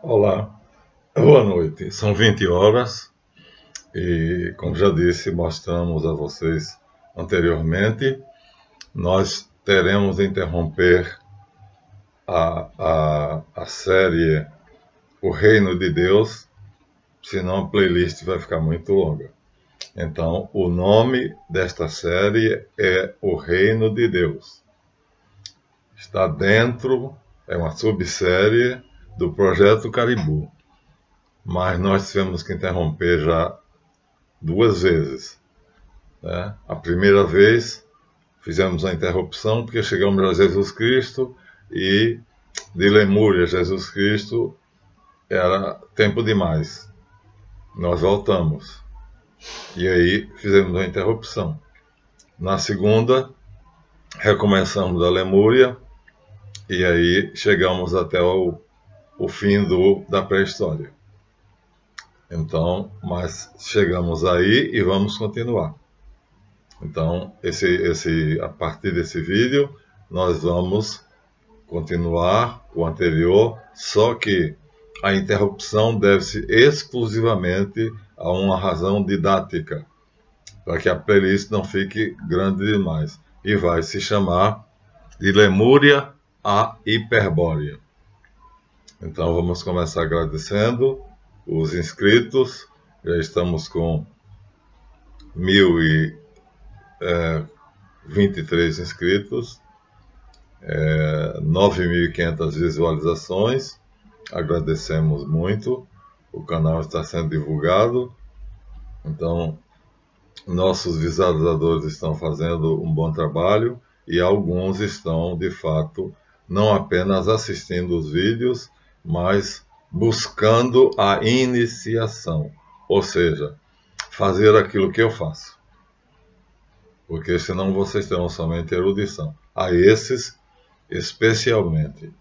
Olá, boa noite. São 20 horas e, como já disse, mostramos a vocês anteriormente, nós teremos de interromper a série O Reino de Deus, senão a playlist vai ficar muito longa. Então, o nome desta série é O Reino de Deus. Está dentro, é uma subsérie do Projeto Caribou. Mas nós tivemos que interromper já duas vezes, né? A primeira vez fizemos a interrupção porque chegamos a Jesus Cristo e de Lemúria a Jesus Cristo era tempo demais. Nós voltamos e aí fizemos a interrupção. Na segunda, recomeçamos a Lemúria e aí chegamos até o fim da pré-história. Então, mas chegamos aí e vamos continuar. Então, a partir desse vídeo, nós vamos continuar o anterior, só que a interrupção deve-se exclusivamente a uma razão didática, para que a playlist não fique grande demais. E vai se chamar de Lemúria a Hiperbórea. Então, vamos começar agradecendo os inscritos. Já estamos com 1.023 inscritos, 9.500 visualizações. Agradecemos muito. O canal está sendo divulgado. Então, nossos visualizadores estão fazendo um bom trabalho e alguns estão, de fato, não apenas assistindo os vídeos, mas buscando a iniciação, ou seja, fazer aquilo que eu faço, porque senão vocês terão somente erudição. A esses, especialmente,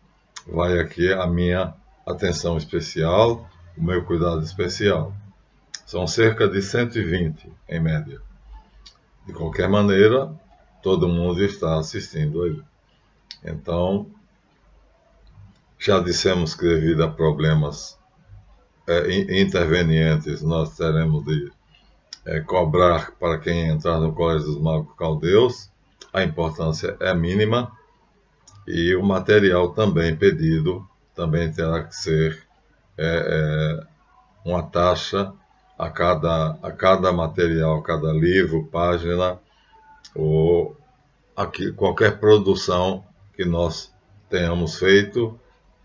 vai aqui a minha atenção especial, o meu cuidado especial. São cerca de 120 em média. De qualquer maneira, todo mundo está assistindo aí. Então, já dissemos que devido a problemas intervenientes, nós teremos de cobrar para quem entrar no Colégio dos Magos Caldeus. A importância é mínima e o material também pedido também terá que ser uma taxa a cada material, cada livro, página ou qualquer produção que nós tenhamos feito,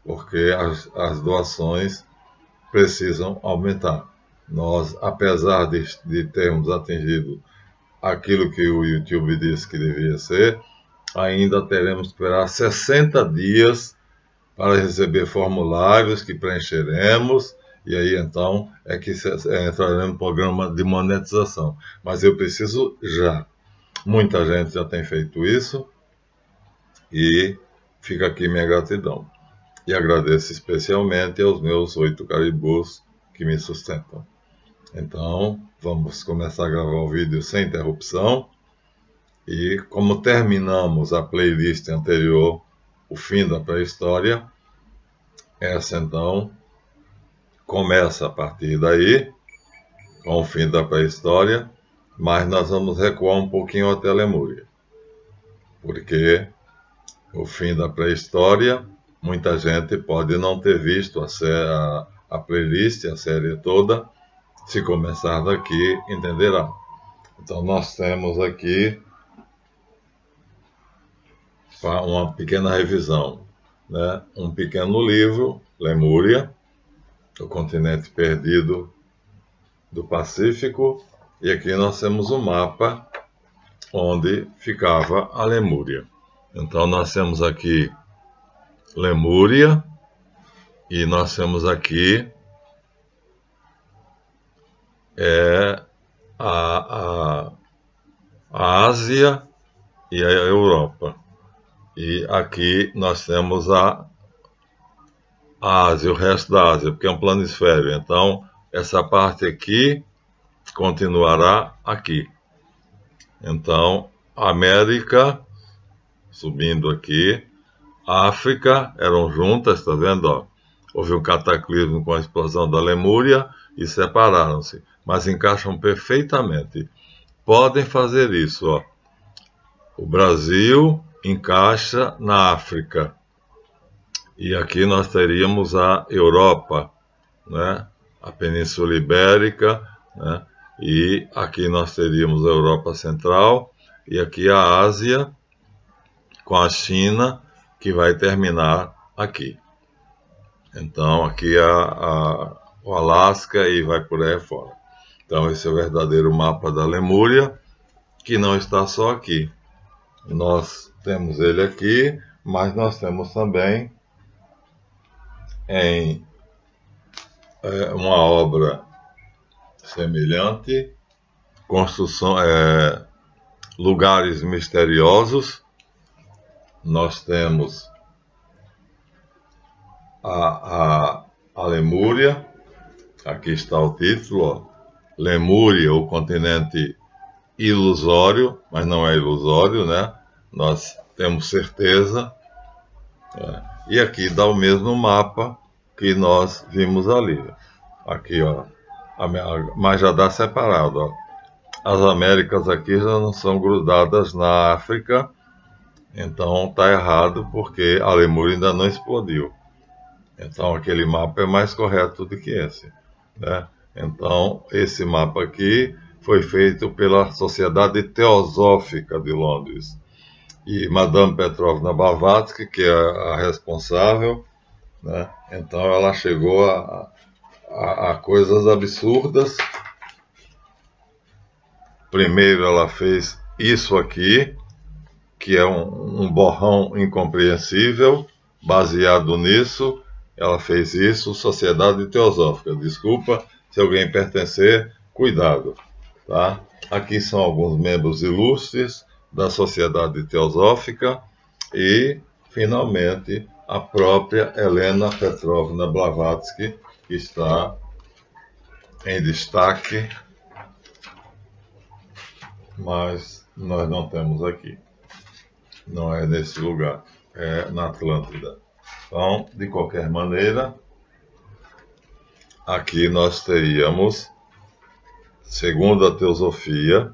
porque as doações precisam aumentar. Nós, apesar de termos atingido aquilo que o YouTube disse que devia ser, ainda teremos que esperar 60 dias para receber formulários que preencheremos, e aí então é que entraremos no programa de monetização. Mas eu preciso já. Muita gente já tem feito isso, e fica aqui minha gratidão. E agradeço especialmente aos meus 8 caribus que me sustentam. Então, vamos começar a gravar o vídeo sem interrupção. E como terminamos a playlist anterior, o fim da pré-história, essa então começa a partir daí, com o fim da pré-história, mas nós vamos recuar um pouquinho até a Lemúria. Porque o fim da pré-história, muita gente pode não ter visto a playlist, a série toda. Se começar daqui, entenderá. Então, nós temos aqui uma pequena revisão, né? Um pequeno livro, Lemúria, o continente perdido do Pacífico, e aqui nós temos um mapa onde ficava a Lemúria. Então, nós temos aqui Lemúria, e nós temos aqui a Ásia e a Europa. E aqui nós temos a Ásia, o resto da Ásia, porque é um planisfério. Então, essa parte aqui continuará aqui. Então, América, subindo aqui, África, eram juntas, está vendo? Ó? houve um cataclismo com a explosão da Lemúria e separaram-se, mas encaixam perfeitamente. Podem fazer isso, ó. O Brasil encaixa na África. E aqui nós teríamos a Europa, né? A Península Ibérica, né? E aqui nós teríamos a Europa Central e aqui a Ásia com a China, que vai terminar aqui. Então aqui o Alasca e vai por aí fora. Então esse é o verdadeiro mapa da Lemúria, que não está só aqui. Nós temos ele aqui, mas nós temos também em uma obra semelhante, construção, lugares misteriosos. Nós temos a Lemúria, aqui está o título, ó. Lemúria, o continente ilusório, mas não é ilusório, né? Nós temos certeza. E aqui dá o mesmo mapa que nós vimos ali. Aqui, ó, mas já dá separado, ó. As Américas aqui já não são grudadas na África, então está errado porque a Lemúria ainda não explodiu. Então aquele mapa é mais correto do que esse, né? Então esse mapa aqui foi feito pela Sociedade Teosófica de Londres. E Madame Petrovna Blavatsky, que é a responsável, né? Então ela chegou a coisas absurdas. Primeiro ela fez isso aqui, que é um borrão incompreensível. Baseado nisso, ela fez isso, Sociedade Teosófica. Desculpa se alguém pertencer, cuidado, tá? Aqui são alguns membros ilustres da Sociedade Teosófica e, finalmente, a própria Helena Petrovna Blavatsky, que está em destaque, mas nós não temos aqui. Não é nesse lugar, é na Atlântida. Então, de qualquer maneira, aqui nós teríamos, segundo a teosofia,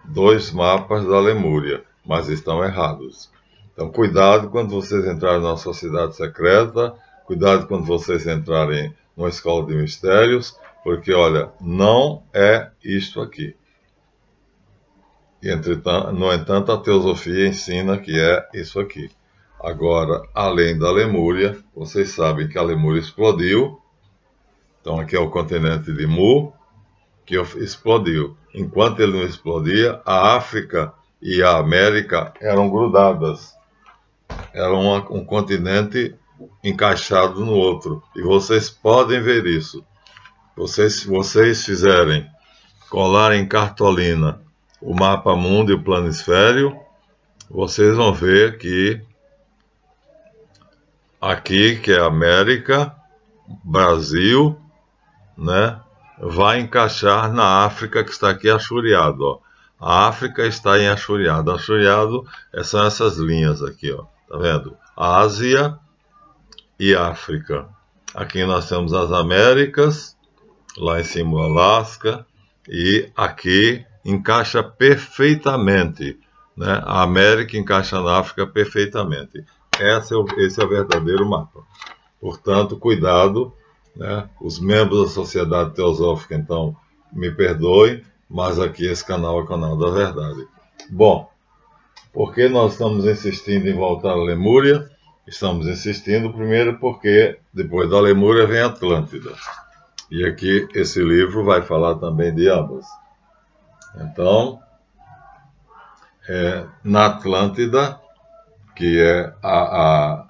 dois mapas da Lemúria, mas estão errados. Então, cuidado quando vocês entrarem numa sociedade secreta, cuidado quando vocês entrarem numa escola de mistérios, porque, olha, não é isto aqui. E, no entanto, a teosofia ensina que é isso aqui. Agora, além da Lemúria, vocês sabem que a Lemúria explodiu. Então, aqui é o continente de Mu, que explodiu. Enquanto ele não explodia, a África e a América eram grudadas. Era um continente encaixado no outro. E vocês podem ver isso. Se vocês fizerem, colarem em cartolina o mapa mundo e o planisfério, vocês vão ver que aqui, que é América, Brasil, né, vai encaixar na África, que está aqui achuriado, ó. A África está em achuriado. Achuriado são essas linhas aqui, ó. Tá vendo? Ásia e África. Aqui nós temos as Américas, lá em cima o Alasca, e aqui encaixa perfeitamente, né? A América encaixa na África perfeitamente. Esse é o verdadeiro mapa. Portanto, cuidado, né? Os membros da Sociedade Teosófica, então, me perdoem, mas aqui esse canal é o canal da verdade. Bom, por que nós estamos insistindo em voltar à Lemúria? Estamos insistindo primeiro porque depois da Lemúria vem a Atlântida. E aqui esse livro vai falar também de ambas. Então, na Atlântida, que é a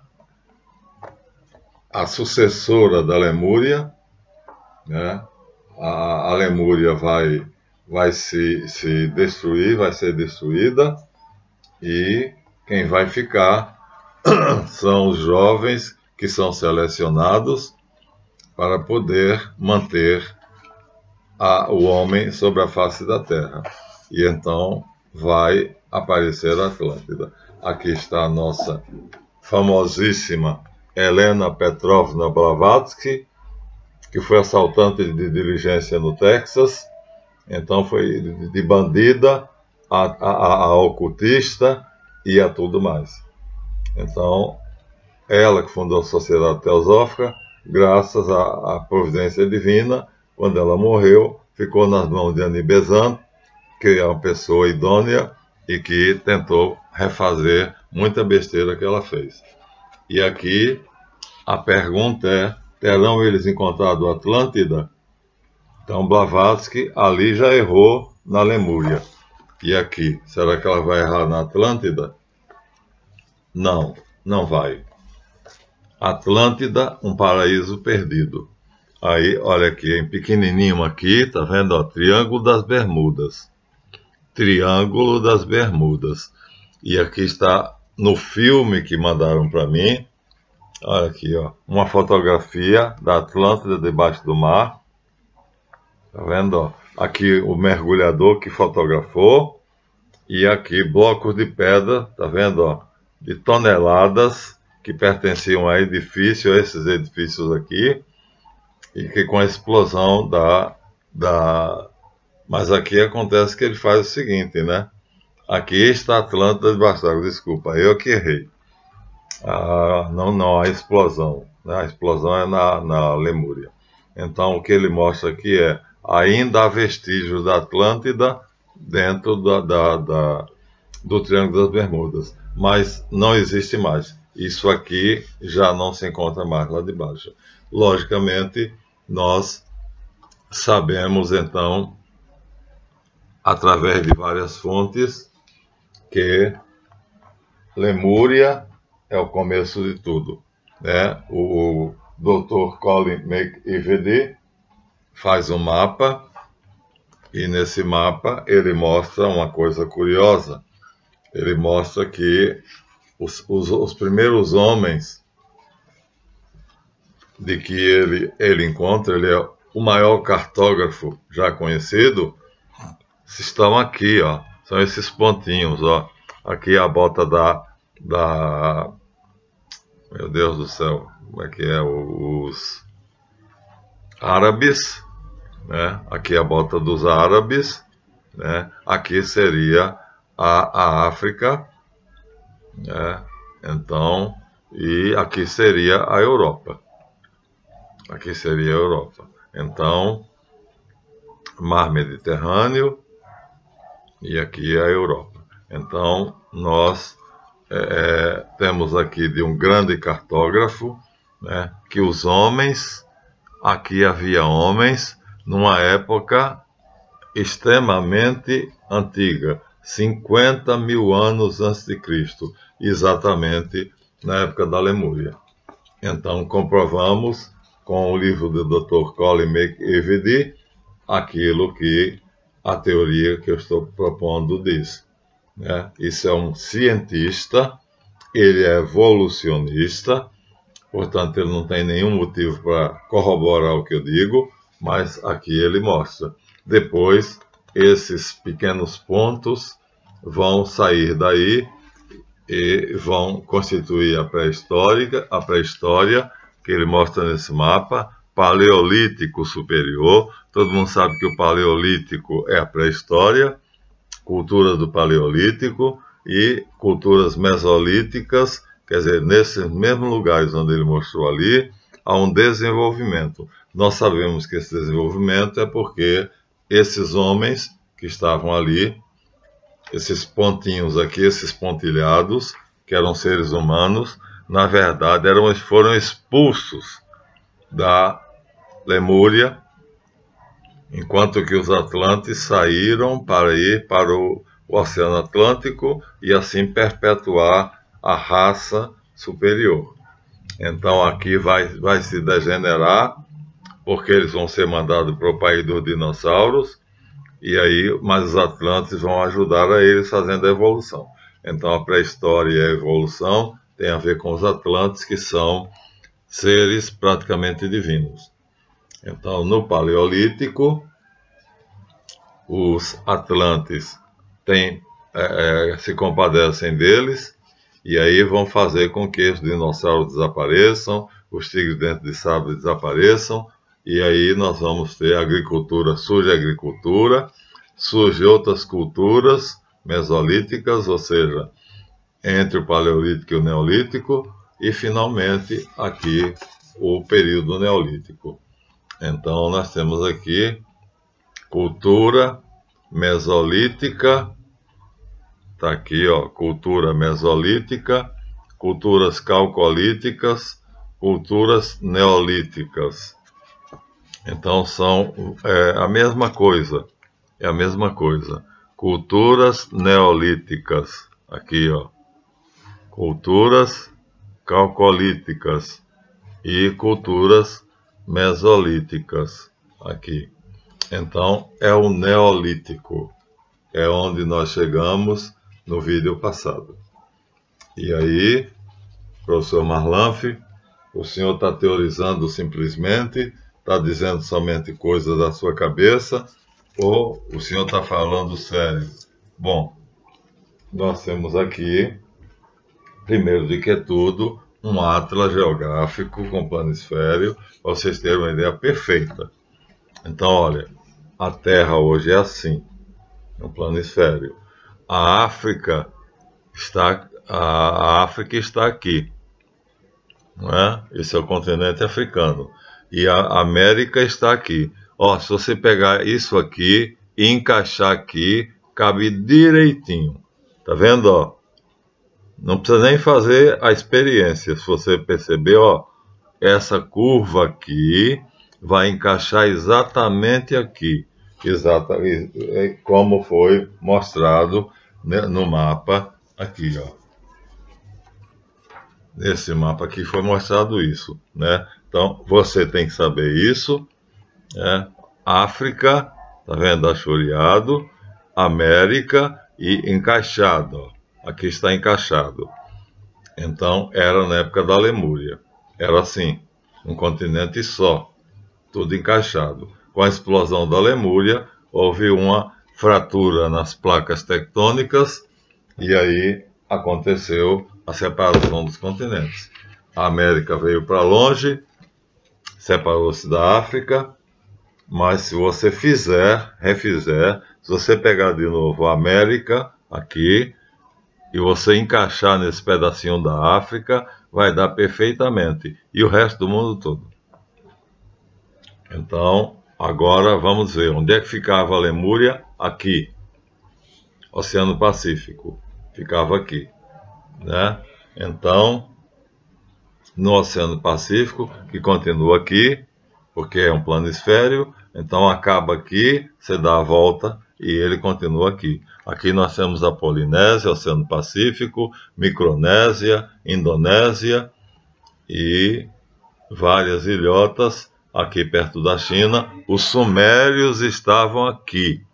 sucessora da Lemúria, né? A Lemúria vai se destruir, vai ser destruída, e quem vai ficar são os jovens que são selecionados para poder manter o homem sobre a face da terra. E então vai aparecer a Atlântida. Aqui está a nossa famosíssima Helena Petrovna Blavatsky, que foi assaltante de diligência no Texas. Então foi de bandida a ocultista e a tudo mais. Então, ela que fundou a Sociedade Teosófica, graças à providência divina, quando ela morreu, ficou nas mãos de Annie Besant, que é uma pessoa idônea e que tentou refazer muita besteira que ela fez. E aqui a pergunta é: terão eles encontrado Atlântida? Então Blavatsky ali já errou na Lemúria. E aqui, será que ela vai errar na Atlântida? Não, não vai. Atlântida, um paraíso perdido. Aí, olha aqui, em pequenininho aqui, tá vendo? Ó, Triângulo das Bermudas. Triângulo das Bermudas. E aqui está no filme que mandaram para mim. Olha aqui, ó, uma fotografia da Atlântida debaixo do mar. Tá vendo? Ó? Aqui o mergulhador que fotografou. E aqui blocos de pedra, tá vendo? Ó? De toneladas que pertenciam a esses edifícios aqui. E que com a explosão Mas aqui acontece que ele faz o seguinte, né? Aqui está a Atlântida debaixo d'água. Desculpa, eu que errei. Não, a explosão. Né? A explosão é na Lemúria. Então, o que ele mostra aqui é: ainda há vestígios da Atlântida dentro do Triângulo das Bermudas. Mas não existe mais. Isso aqui já não se encontra mais lá de baixo. Logicamente, nós sabemos, então, através de várias fontes, que Lemúria é o começo de tudo. Né? O Dr. Colin McEvedy faz um mapa, e nesse mapa ele mostra uma coisa curiosa. Ele mostra que os primeiros homens de que ele encontra, ele é o maior cartógrafo já conhecido, estão aqui, ó. São esses pontinhos, ó. Aqui a bota meu Deus do céu, como é que é? Os árabes, né? Aqui a bota dos árabes, né? Aqui seria a África, né? Então, e aqui seria a Europa. Aqui seria a Europa. Então, Mar Mediterrâneo, e aqui é a Europa. Então, nós temos aqui de um grande cartógrafo, né, que os homens, aqui havia homens, numa época extremamente antiga, 50 mil anos antes de Cristo, exatamente na época da Lemúria. Então, comprovamos com o livro do Dr. Colin McEvedy aquilo que a teoria que eu estou propondo diz. Né? Isso é um cientista, ele é evolucionista, portanto ele não tem nenhum motivo para corroborar o que eu digo, mas aqui ele mostra. Depois, esses pequenos pontos vão sair daí e vão constituir a pré-história, que ele mostra nesse mapa, Paleolítico Superior. Todo mundo sabe que o Paleolítico é a pré-história, cultura do Paleolítico e culturas mesolíticas, quer dizer, nesses mesmos lugares onde ele mostrou ali, há um desenvolvimento. Nós sabemos que esse desenvolvimento é porque esses homens que estavam ali, esses pontinhos aqui, esses pontilhados, que eram seres humanos, na verdade foram expulsos da Lemúria, enquanto que os atlantes saíram para ir para o Oceano Atlântico e assim perpetuar a raça superior. Então aqui vai se degenerar, porque eles vão ser mandados para o país dos dinossauros, mas os atlantes vão ajudar a eles fazendo a evolução. Então a pré-história e a evolução tem a ver com os atlantes, que são seres praticamente divinos. Então, no Paleolítico, os atlantes se compadecem deles E aí vão fazer com que os dinossauros desapareçam, os tigres dentes de sabre desapareçam, e aí nós vamos ter agricultura, surge outras culturas mesolíticas, ou seja, entre o Paleolítico e o Neolítico, e finalmente aqui o período Neolítico. Então nós temos aqui cultura mesolítica, está aqui, ó, cultura mesolítica, culturas calcolíticas, culturas neolíticas. Então são a mesma coisa, é a mesma coisa. Culturas neolíticas, aqui, ó, culturas calcolíticas e culturas mesolíticas, aqui. Então é o Neolítico, é onde nós chegamos no vídeo passado. E aí, professor Marlanf, o senhor está teorizando simplesmente, está dizendo somente coisas da sua cabeça, ou o senhor está falando sério? Bom, nós temos aqui, primeiro de que tudo, um atlas geográfico com planisfério, para vocês terem uma ideia perfeita. Então, olha, a Terra hoje é assim, no planisfério. A África está aqui, não é? Esse é o continente africano. E a América está aqui. Ó, se você pegar isso aqui e encaixar aqui, cabe direitinho. Tá vendo, ó? Não precisa nem fazer a experiência. Se você perceber, ó, essa curva aqui vai encaixar exatamente aqui. Como foi mostrado, né, no mapa aqui, ó. Nesse mapa aqui foi mostrado isso, né? Então, você tem que saber isso, né? África, tá vendo? Achoreado, América e encaixado, ó. Aqui está encaixado. Então, era na época da Lemúria. Era assim, um continente só, tudo encaixado. Com a explosão da Lemúria, houve uma fratura nas placas tectônicas e aí aconteceu a separação dos continentes. A América veio para longe, separou-se da África, mas se você refizer, se você pegar de novo a América aqui e você encaixar nesse pedacinho da África, vai dar perfeitamente, e o resto do mundo todo. Então, agora vamos ver onde é que ficava a Lemúria. Aqui, Oceano Pacífico, ficava aqui, né? Então, no Oceano Pacífico, que continua aqui, porque é um planisfério, então acaba aqui, você dá a volta e ele continua aqui. Aqui nós temos a Polinésia, Oceano Pacífico, Micronésia, Indonésia e várias ilhotas aqui perto da China. Os sumérios estavam aqui.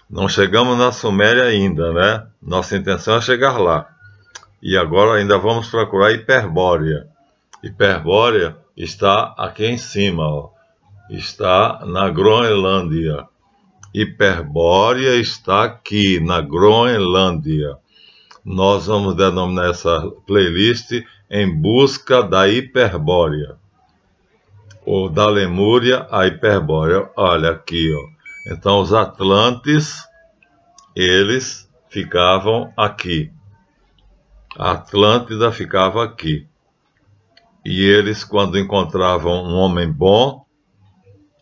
Não chegamos na Suméria ainda, né? Nossa intenção é chegar lá. E agora ainda vamos procurar Hiperbórea. Hiperbórea está aqui em cima, ó. Está na Groenlândia. Hiperbórea está aqui na Groenlândia. Nós vamos denominar essa playlist Em Busca da Hiperbórea, ou da Lemúria a Hiperbórea. Olha aqui, ó. Então os Atlantes, eles ficavam aqui. A Atlântida ficava aqui. E eles, quando encontravam um homem bom,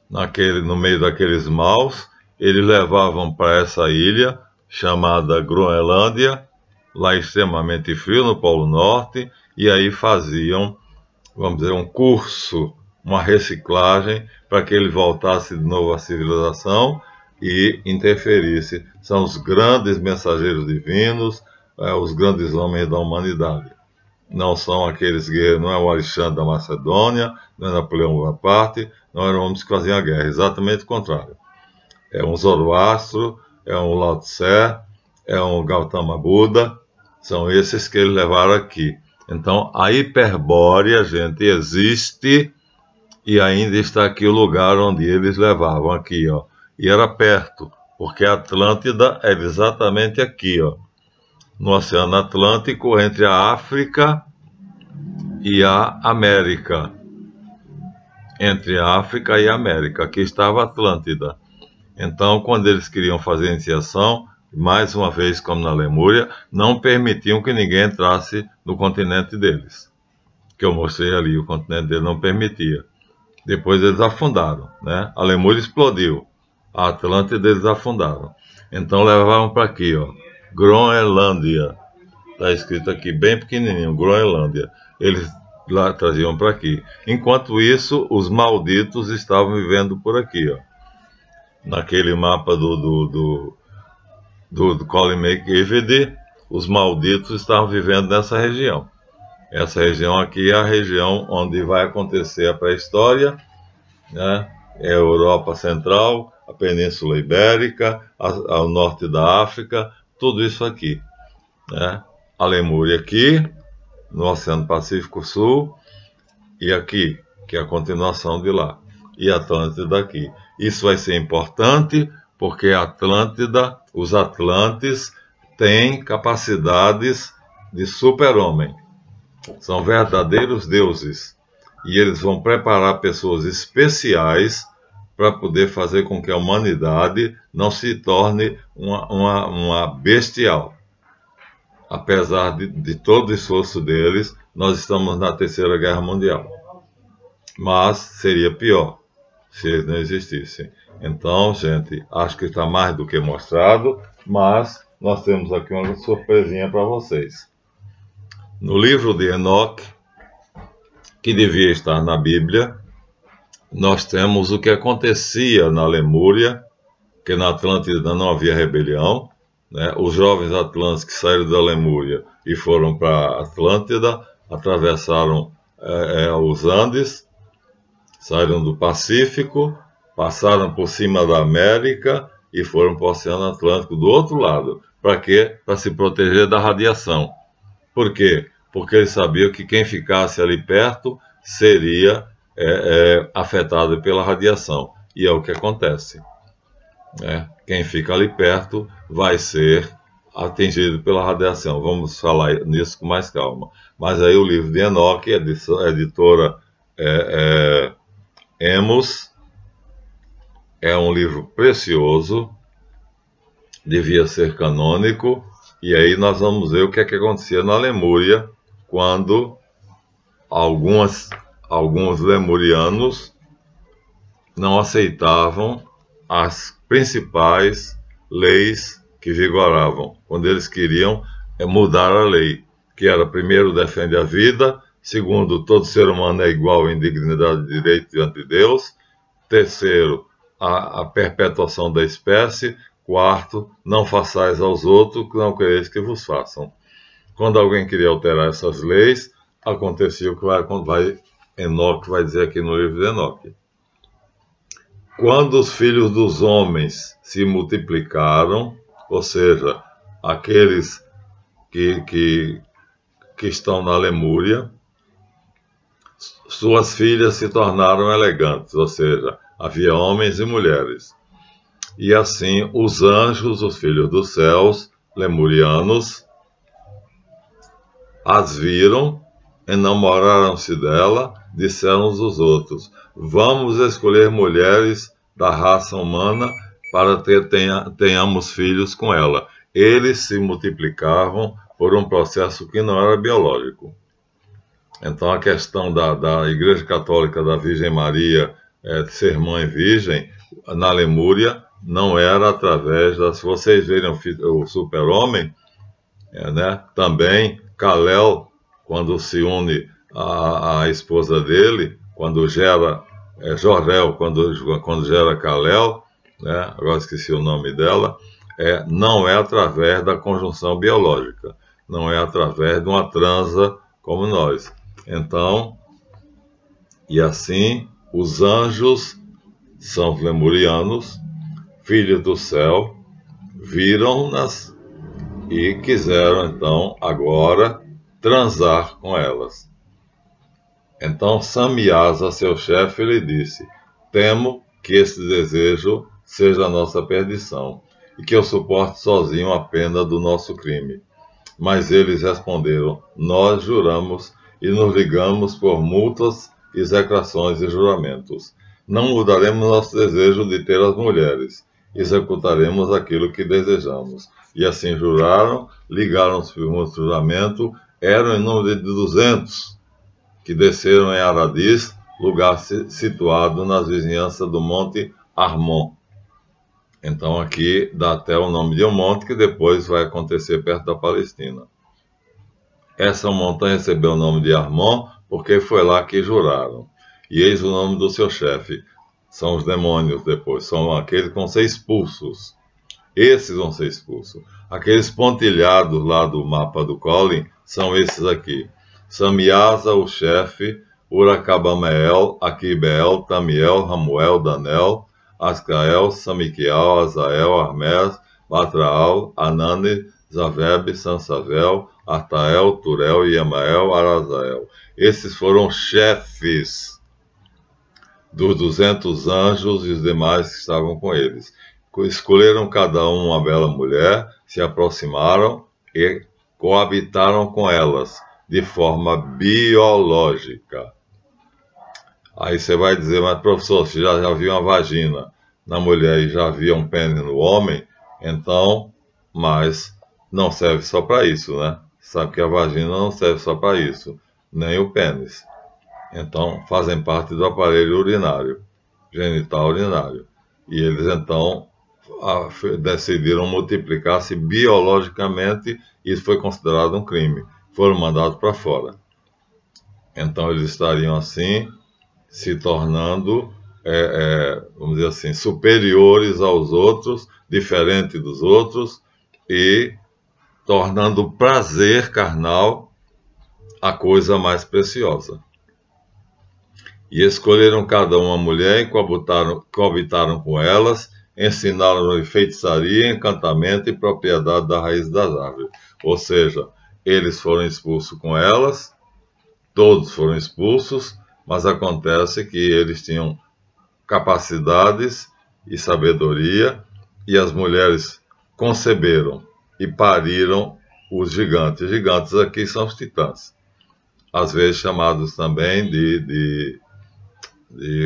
no meio daqueles maus, eles levavam para essa ilha, chamada Groenlândia, lá extremamente frio, no Polo Norte, e aí faziam, vamos dizer, um curso, uma reciclagem, para que ele voltasse de novo à civilização e interferisse. São os grandes mensageiros divinos, os grandes homens da humanidade. Não são aqueles guerreiros, não é o Alexandre da Macedônia, não é Napoleão Bonaparte, não eram homens que faziam a guerra, exatamente o contrário. É um Zoroastro, é um Lao Tse, é um Gautama Buda, são esses que eles levaram aqui. Então, a Hiperbórea, gente, existe e ainda está aqui o lugar onde eles levavam, aqui, ó. E era perto, porque a Atlântida era exatamente aqui, ó. no Oceano Atlântico, entre a África e a América. Entre a África e a América. Aqui estava a Atlântida. Então, quando eles queriam fazer a iniciação, mais uma vez, como na Lemúria, não permitiam que ninguém entrasse no continente deles. Que eu mostrei ali, o continente deles não permitia. Depois eles afundaram, né? A Lemúria explodiu. A Atlântida eles afundaram. Então levavam para aqui, ó, Groenlândia. Está escrito aqui bem pequenininho, Groenlândia. Eles lá traziam para aqui. Enquanto isso, os malditos estavam vivendo por aqui, ó. Naquele mapa do Colin McIver, os malditos estavam vivendo nessa região. Essa região aqui é a região onde vai acontecer a pré-história, né? É a Europa Central, a Península Ibérica, ao norte da África, tudo isso aqui, né? A Lemúria aqui, no Oceano Pacífico Sul, e aqui, que é a continuação de lá, e a Atlântida aqui. Isso vai ser importante, porque a Atlântida, os Atlantes, têm capacidades de super-homem. São verdadeiros deuses. E eles vão preparar pessoas especiais para poder fazer com que a humanidade não se torne uma bestial. Apesar de todo o esforço deles, nós estamos na Terceira Guerra Mundial. Mas seria pior se eles não existissem. Então, gente, acho que está mais do que mostrado, mas nós temos aqui uma surpresinha para vocês. No livro de Enoque, que devia estar na Bíblia, nós temos o que acontecia na Lemúria, que na Atlântida não havia rebelião, né? Os jovens atlantes que saíram da Lemúria e foram para a Atlântida, atravessaram os Andes, saíram do Pacífico, passaram por cima da América e foram para o Oceano Atlântico do outro lado. Para quê? Para se proteger da radiação. Por quê? Porque eles sabiam que quem ficasse ali perto seria afetado pela radiação. E é o que acontece, né? Quem fica ali perto vai ser atingido pela radiação. Vamos falar nisso com mais calma. Mas aí o livro de Enoque, a editora Emos, é um livro precioso, devia ser canônico, e aí nós vamos ver o que acontecia na Lemúria, quando alguns lemurianos não aceitavam as principais leis que vigoravam, quando eles queriam mudar a lei, que era, primeiro, defende a vida, segundo, todo ser humano é igual em dignidade e direito diante de Deus, terceiro, a perpetuação da espécie, quarto, não façais aos outros que não quereis que vos façam. Quando alguém queria alterar essas leis, acontecia o que Enoque vai dizer aqui no livro de Enoque. Quando os filhos dos homens se multiplicaram, ou seja, aqueles que estão na Lemúria, suas filhas se tornaram elegantes, ou seja, havia homens e mulheres. E assim os anjos, os filhos dos céus, lemurianos, as viram, enamoraram-se dela, disseram uns aos outros: vamos escolher mulheres da raça humana para tenhamos filhos com ela. Eles se multiplicavam por um processo que não era biológico. Então a questão da Igreja Católica da Virgem Maria ser mãe virgem, na Lemúria, não era através se vocês verem o super-homem, né, também Kal-El, quando se une à esposa dele, quando gera Jor-El, quando gera Kal-El, né, agora esqueci o nome dela, não é através da conjunção biológica, não é através de uma transa como nós. Então, e assim, os anjos são os lemurianos, filhos do céu, viram-nas e quiseram, então, agora transar com elas. Então, Samiasa, seu chefe, lhe disse: temo que esse desejo seja a nossa perdição, e que eu suporte sozinho a pena do nosso crime. Mas eles responderam: nós juramos e nos ligamos por multas, execrações e juramentos. Não mudaremos nosso desejo de ter as mulheres. Executaremos aquilo que desejamos. E assim juraram, ligaram-se por um juramento, eram em número de 200, que desceram em Aradis, lugar situado nas vizinhanças do Monte Armon. Então aqui dá até o nome de um monte que depois vai acontecer perto da Palestina. Essa montanha recebeu o nome de Armon porque foi lá que juraram. E eis o nome do seu chefe. São os demônios depois, são aqueles que vão ser expulsos. Esses vão ser expulsos. Aqueles pontilhados lá do mapa do Colin são esses aqui. Samiasa, o chefe, Uracabameel, Aquibeel, Tamiel, Ramuel, Danel, Ascael, Samiquiel, Azael, Armés, Batraal, Anane, Zaveb, Sansavel, Artael, Turel, Yemael, Arazael. Esses foram chefes dos 200 anjos e os demais que estavam com eles. Escolheram cada um uma bela mulher, se aproximaram e coabitaram com elas de forma biológica. Aí você vai dizer, mas professor, se já viu uma vagina na mulher e já havia um pênis no homem, então, mas não serve só para isso, né? Sabe que a vagina não serve só para isso, nem o pênis. Então, fazem parte do aparelho urinário, genital urinário. E eles, então, decidiram multiplicar-se biologicamente, e isso foi considerado um crime. Foram mandados para fora. Então, eles estariam, assim, se tornando, vamos dizer assim, superiores aos outros, diferentes dos outros, e tornando o prazer carnal a coisa mais preciosa. E escolheram cada uma mulher e coabitaram com elas, ensinaram-lhe feitiçaria, encantamento e propriedade da raiz das árvores. Ou seja, eles foram expulsos com elas, todos foram expulsos, mas acontece que eles tinham capacidades e sabedoria, e as mulheres conceberam e pariram os gigantes. Os gigantes aqui são os titãs, às vezes chamados também de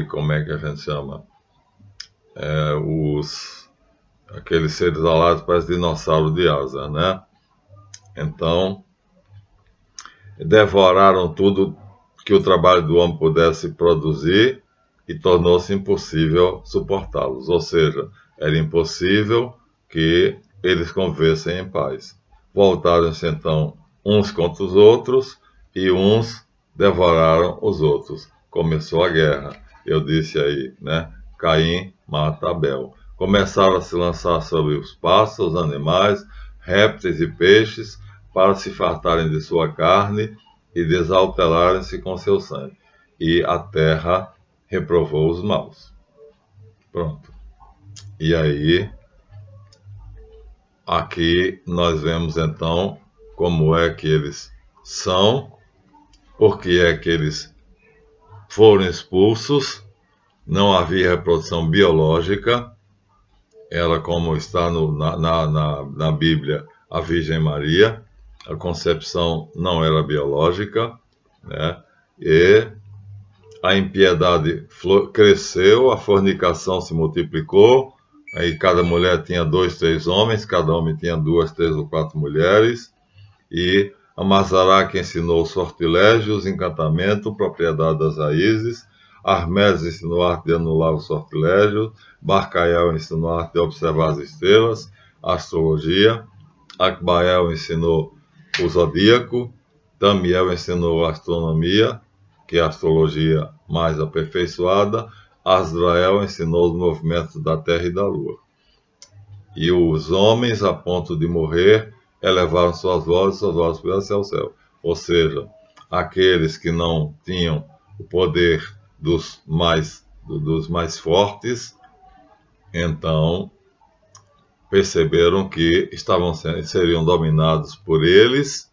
como é que a gente chama? Aqueles seres alados parecem dinossauros de asa, né? Então, devoraram tudo que o trabalho do homem pudesse produzir e tornou-se impossível suportá-los. Ou seja, era impossível que eles convivessem em paz. Voltaram-se então uns contra os outros e uns devoraram os outros. Começou a guerra. Eu disse aí, né? Caim mata Abel. Começaram a se lançar sobre os pássaros, animais, répteis e peixes para se fartarem de sua carne e desalterarem-se com seu sangue. E a terra reprovou os maus. Pronto. E aí, aqui nós vemos então como é que eles são, por que é que eles foram expulsos. Não havia reprodução biológica. Ela, como está na Bíblia, a Virgem Maria, a concepção não era biológica, né? E a impiedade cresceu, a fornicação se multiplicou, aí cada mulher tinha 2, 3 homens, cada homem tinha 2, 3 ou 4 mulheres, e a Mazaraque ensinou sortilégios, encantamento, propriedade das raízes, Hermes ensinou a arte de anular o sortilégio, Barcael ensinou a arte de observar as estrelas, a astrologia, Acbael ensinou o zodíaco, Tamiel ensinou a astronomia, que é a astrologia mais aperfeiçoada, Azrael ensinou os movimentos da Terra e da Lua. E os homens, a ponto de morrer, elevaram suas vozes ao céu. Ou seja, aqueles que não tinham o poder dos mais fortes, então perceberam que seriam dominados por eles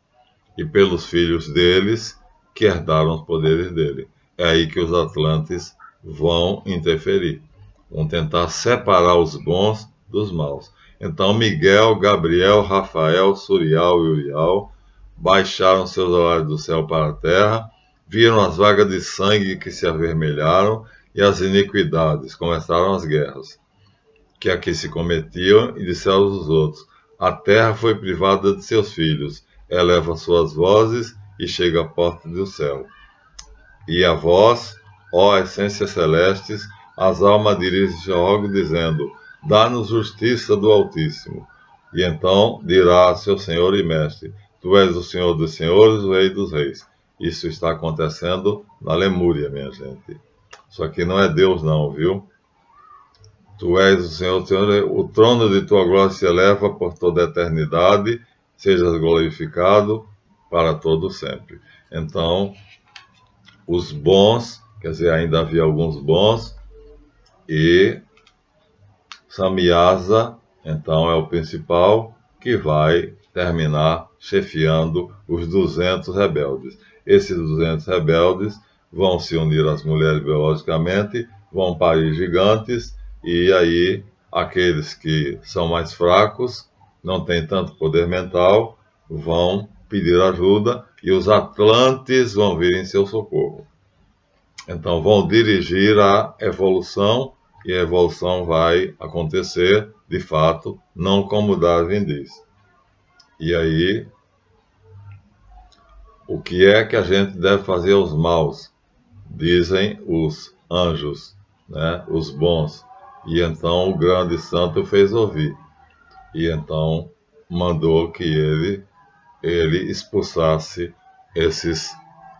e pelos filhos deles, que herdaram os poderes dele. É aí que os Atlantes vão interferir, vão tentar separar os bons dos maus. Então Miguel, Gabriel, Rafael, Surial e Urial baixaram seus olhares do céu para a terra, viram as vagas de sangue que se avermelharam e as iniquidades, começaram as guerras que aqui se cometiam, e disseram aos outros: a terra foi privada de seus filhos, eleva suas vozes e chega à porta do céu. E a vós, ó essências celestes, as almas dirigem-se ao rogo, dizendo: dá-nos justiça do Altíssimo. E então dirá a seu Senhor e Mestre: tu és o Senhor dos senhores, o Rei dos reis. Isso está acontecendo na Lemúria, minha gente. Isso aqui não é Deus não, viu? Tu és o Senhor, o trono de tua glória se eleva por toda a eternidade, sejas glorificado para todo sempre. Então, os bons, quer dizer, ainda havia alguns bons, e Samiasa, então, é o principal, que vai terminar chefiando os 200 rebeldes. Esses 200 rebeldes vão se unir às mulheres biologicamente, vão parir gigantes, e aí aqueles que são mais fracos, não têm tanto poder mental, vão pedir ajuda e os Atlantes vão vir em seu socorro. Então vão dirigir a evolução e a evolução vai acontecer, de fato, não como Darwin diz. E aí, o que é que a gente deve fazer aos maus? Dizem os anjos, né, os bons. E então o grande santo fez ouvir. E então mandou que ele expulsasse esses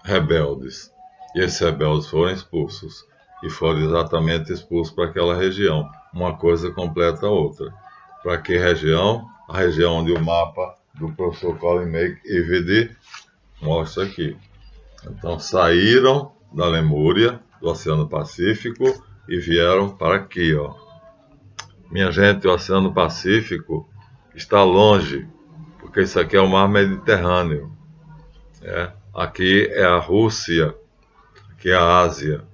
rebeldes. E esses rebeldes foram expulsos. E foram exatamente expulsos para aquela região. Uma coisa completa a outra. Para que região? A região onde o mapa do professor Colin McEvedy mostra aqui. Então saíram da Lemúria, do Oceano Pacífico, e vieram para aqui, ó. Minha gente, o Oceano Pacífico está longe, porque isso aqui é o Mar Mediterrâneo. Aqui é a Rússia, aqui é a Ásia.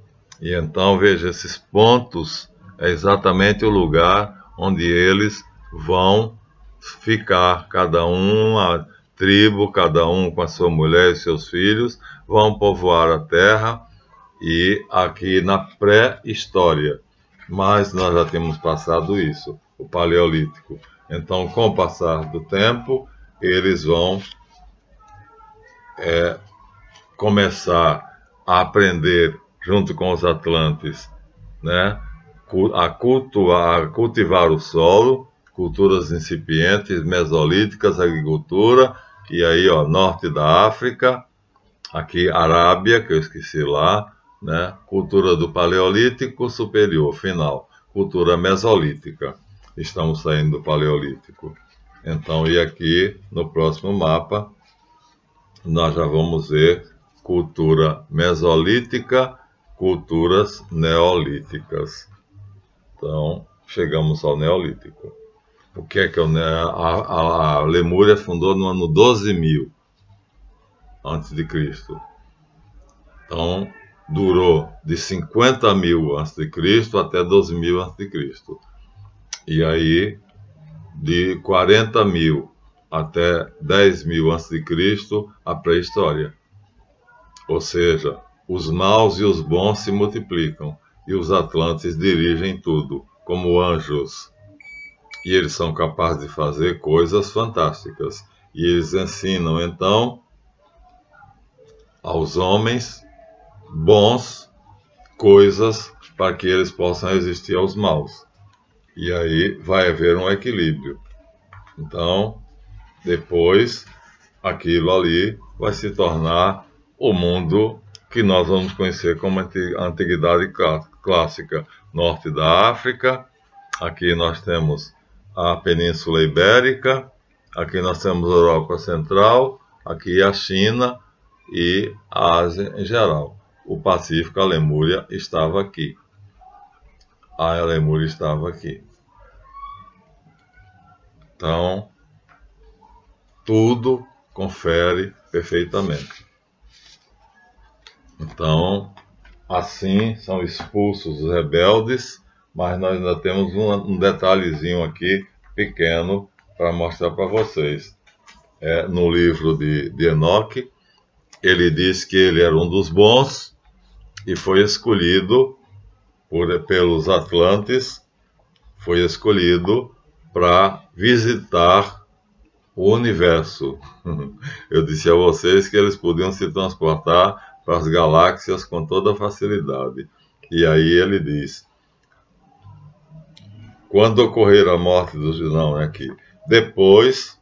E então, veja, esses pontos é exatamente o lugar onde eles vão ficar, cada um, a tribo, cada um com a sua mulher e seus filhos, vão povoar a terra, e aqui na pré-história. Mas nós já temos passado isso, o Paleolítico. Então, com o passar do tempo, eles vão começar a aprender, junto com os Atlantes, né, a cultivar o solo, culturas incipientes, mesolíticas, agricultura, e aí, ó, norte da África, aqui Arábia, que eu esqueci lá, né, cultura do Paleolítico superior, final, cultura mesolítica. Estamos saindo do Paleolítico. Então, e aqui, no próximo mapa, nós já vamos ver cultura mesolítica, culturas neolíticas. Então, chegamos ao Neolítico. O que é que a Lemúria fundou no ano 12.000 a.C. Então, durou de 50.000 a.C. até 12.000 a.C. E aí, de 40.000 até 10.000 a.C., a pré-história. Ou seja, os maus e os bons se multiplicam, e os Atlantes dirigem tudo, como anjos. E eles são capazes de fazer coisas fantásticas. E eles ensinam, então, aos homens bons coisas para que eles possam resistir aos maus. E aí vai haver um equilíbrio. Então, depois, aquilo ali vai se tornar o mundo que nós vamos conhecer como a Antiguidade Clássica. Norte da África, aqui nós temos a Península Ibérica, aqui nós temos a Europa Central, aqui a China e a Ásia em geral. O Pacífico, a Lemúria, estava aqui. A Lemúria estava aqui. Então, tudo confere perfeitamente. Então, assim são expulsos os rebeldes, mas nós ainda temos um detalhezinho aqui pequeno para mostrar para vocês. No livro de Enoque, ele diz que ele era um dos bons e foi escolhido pelos Atlantes, foi escolhido para visitar o universo. Eu disse a vocês que eles podiam se transportar para as galáxias com toda facilidade. E aí ele diz: quando ocorrer a morte dos... Não, é aqui. Depois,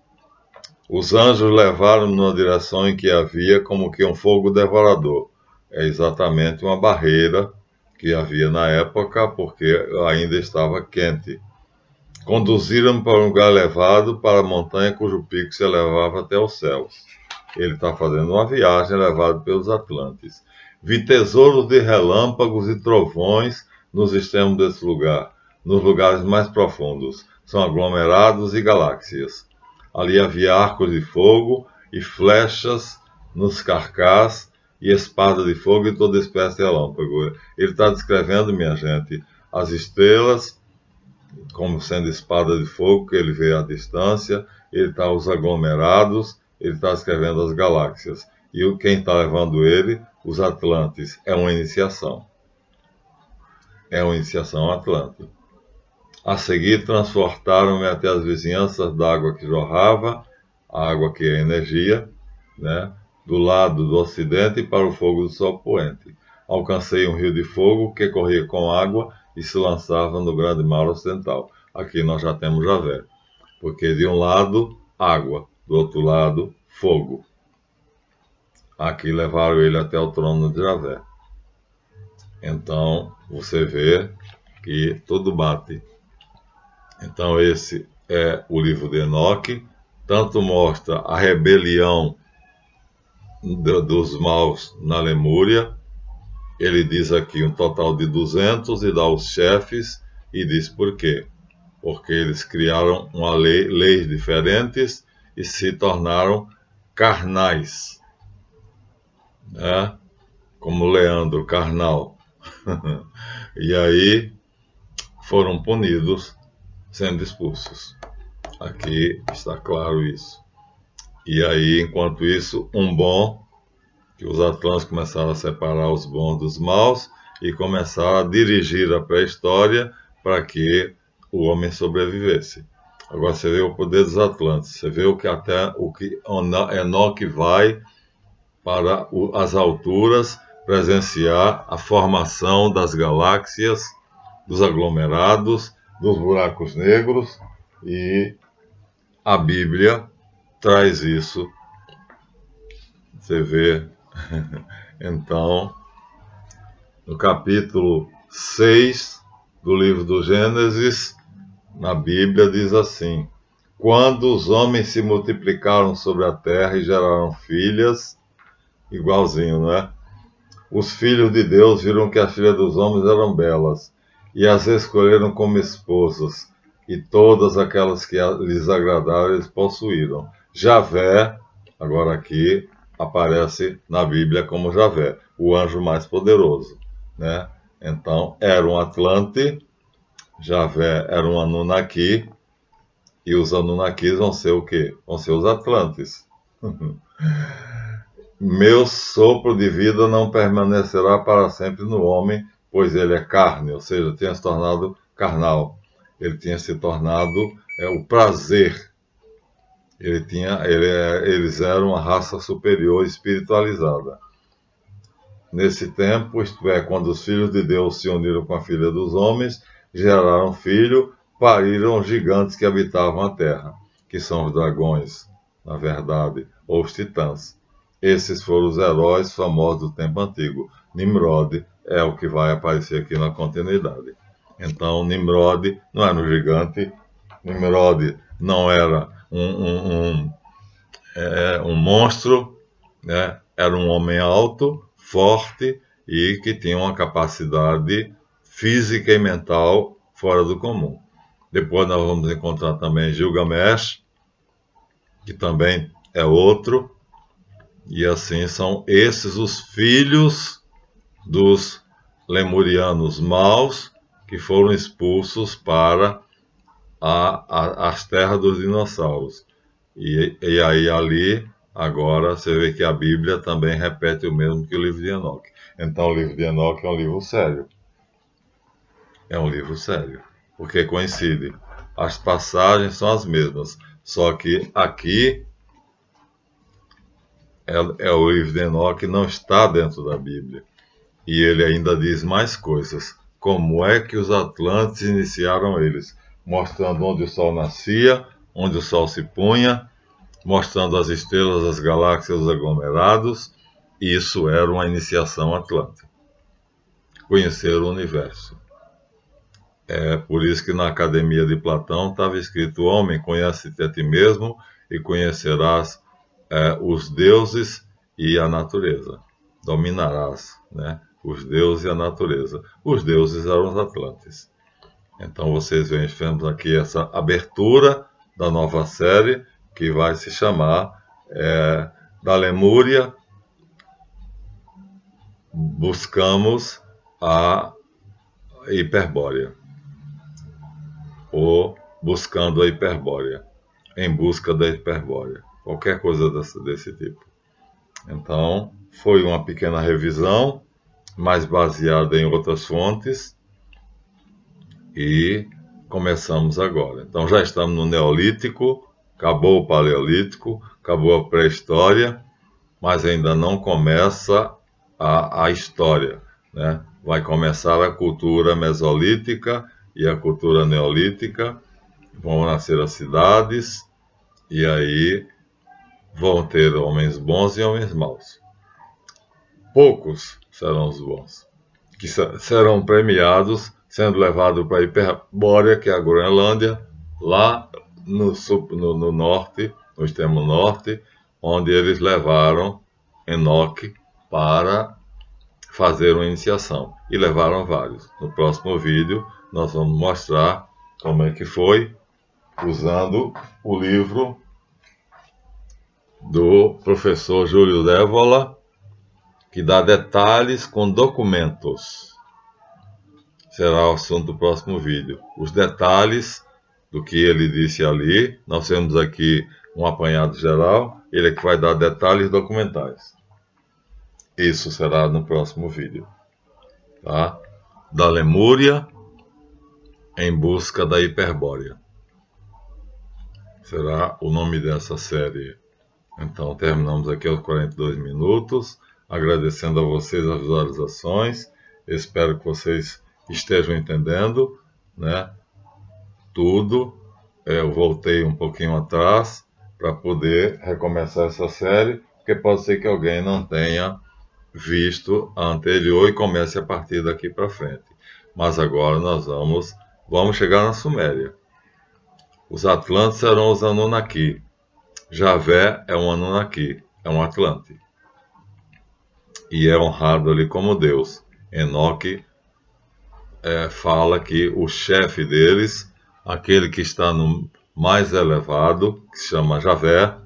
os anjos levaram numa direção em que havia como que um fogo devorador. É exatamente uma barreira que havia na época, porque ainda estava quente. Conduziram-me para um lugar elevado, para a montanha cujo pico se elevava até os céus. Ele está fazendo uma viagem levado pelos Atlantes. Vi tesouros de relâmpagos e trovões nos extremos desse lugar, nos lugares mais profundos. São aglomerados e galáxias. Ali havia arcos de fogo e flechas nos carcás e espada de fogo e toda espécie de relâmpago. Ele está descrevendo, minha gente, as estrelas como sendo espada de fogo, que ele vê à distância, ele está os aglomerados, ele está escrevendo as galáxias. E quem está levando ele? Os Atlantes. É uma iniciação. É uma iniciação atlântica. A seguir, transportaram-me até as vizinhanças da água que jorrava, a água que é energia, né, do lado do ocidente para o fogo do sol poente. Alcancei um rio de fogo que corria com água e se lançava no grande mar ocidental. Aqui nós já temos Javé, porque de um lado, água, do outro lado, fogo. Aqui levaram ele até o trono de Javé. Então, você vê que tudo bate. Então, esse é o livro de Enoque, tanto mostra a rebelião dos maus na Lemúria. Ele diz aqui um total de 200 e dá os chefes e diz por quê. Porque eles criaram uma leis diferentes e se tornaram carnais, né? Como Leandro, carnal. E aí foram punidos, sendo expulsos. Aqui está claro isso. E aí, enquanto isso, um bom, que os Atlantes começaram a separar os bons dos maus e começaram a dirigir a pré-história para que o homem sobrevivesse. Agora você vê o poder dos Atlantes, você vê até o que Enoque vai para as alturas presenciar a formação das galáxias, dos aglomerados, dos buracos negros, e a Bíblia traz isso. Você vê. Então, no capítulo 6 do livro do Gênesis, na Bíblia diz assim: quando os homens se multiplicaram sobre a terra e geraram filhas, igualzinho, não é? Os filhos de Deus viram que as filhas dos homens eram belas, e as escolheram como esposas, e todas aquelas que lhes agradaram eles possuíram. Javé, agora aqui, aparece na Bíblia como Javé, o anjo mais poderoso, né? Então, era um Atlante, Javé era um Anunnaki, e os Anunnakis vão ser o quê? Vão ser os Atlantes. Meu sopro de vida não permanecerá para sempre no homem, pois ele é carne, ou seja, tinha se tornado carnal. Ele tinha se tornado o prazer. Eles eram uma raça superior espiritualizada. Nesse tempo, isto é, quando os filhos de Deus se uniram com a filha dos homens, geraram filho, pariram os gigantes que habitavam a terra, que são os dragões, na verdade, ou os titãs. Esses foram os heróis famosos do tempo antigo. Nimrod é o que vai aparecer aqui na continuidade. Então, Nimrod não era um gigante, Nimrod não era um monstro, né? Era um homem alto, forte e que tinha uma capacidade física e mental fora do comum. Depois nós vamos encontrar também Gilgamesh, que também é outro, e assim são esses os filhos dos lemurianos maus que foram expulsos para as terras dos dinossauros. E aí ali, agora, você vê que a Bíblia também repete o mesmo que o livro de Enoque. Então o livro de Enoque é um livro sério. É um livro sério, porque coincide. As passagens são as mesmas, só que aqui o livro de Enoque não está dentro da Bíblia. E ele ainda diz mais coisas. Como é que os Atlantes iniciaram eles? Mostrando onde o Sol nascia, onde o Sol se punha, mostrando as estrelas, as galáxias, os aglomerados. E isso era uma iniciação atlântica. Conhecer o universo. É por isso que na Academia de Platão estava escrito: homem, conhece-te a ti mesmo e conhecerás os deuses e a natureza. Dominarás, né? Os deuses e a natureza. Os deuses eram os Atlantes. Então vocês veem, temos aqui essa abertura da nova série, que vai se chamar da Lemúria, buscamos a Hiperbórea, ou buscando a Hiperbórea, em busca da Hiperbórea, qualquer coisa desse tipo. Então, foi uma pequena revisão, mais baseada em outras fontes, e começamos agora. Então, já estamos no Neolítico, acabou o Paleolítico, acabou a pré-história, mas ainda não começa a história, né? Vai começar a cultura mesolítica e a cultura neolítica, vão nascer as cidades, e aí vão ter homens bons e homens maus. Poucos serão os bons, que serão premiados, sendo levados para a Hiperbórea, que é a Groenlândia, lá no norte, no extremo norte, onde eles levaram Enoque para fazer uma iniciação. E levaram vários. No próximo vídeo, nós vamos mostrar como é que foi, usando o livro do professor Júlio Dévola, que dá detalhes com documentos. Será o assunto do próximo vídeo. Os detalhes do que ele disse ali. Nós temos aqui um apanhado geral. Ele é que vai dar detalhes documentais. Isso será no próximo vídeo. Tá? Da Lemúria em busca da Hiperbórea. Será o nome dessa série. Então, terminamos aqui aos 42 minutos. Agradecendo a vocês as visualizações. Espero que vocês estejam entendendo, né? Tudo. Eu voltei um pouquinho atrás para poder recomeçar essa série, porque pode ser que alguém não tenha visto a anterior e comece a partir daqui para frente. Mas agora nós vamos chegar na Suméria. Os Atlantes serão os Anunnaki. Javé é um Anunnaki, é um Atlante. E é honrado ali como Deus. Enoque fala que o chefe deles, aquele que está no mais elevado, que se chama Javé,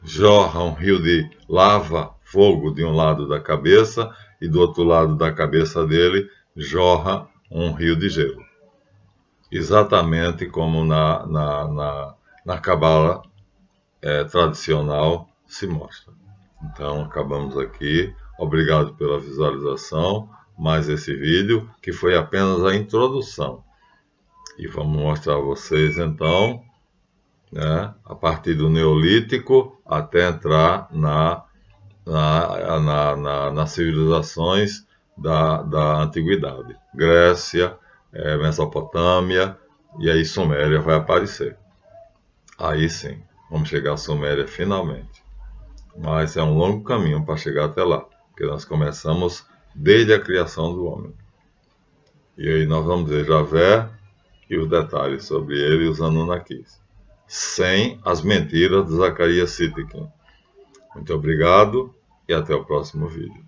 jorra um rio de lava, fogo de um lado da cabeça, e do outro lado da cabeça dele jorra um rio de gelo. Exatamente como na Cabala tradicional se mostra. Então, acabamos aqui. Obrigado pela visualização. Mais esse vídeo, que foi apenas a introdução. E vamos mostrar a vocês, então, né, a partir do Neolítico até entrar nas civilizações da Antiguidade. Grécia, Mesopotâmia, e aí Suméria vai aparecer. Aí sim, vamos chegar à Suméria finalmente. Mas é um longo caminho para chegar até lá, porque nós começamos desde a criação do homem. E aí nós vamos ver Javé e os detalhes sobre ele e os Anunnakis, sem as mentiras de Zacarias Sitchin. Muito obrigado e até o próximo vídeo.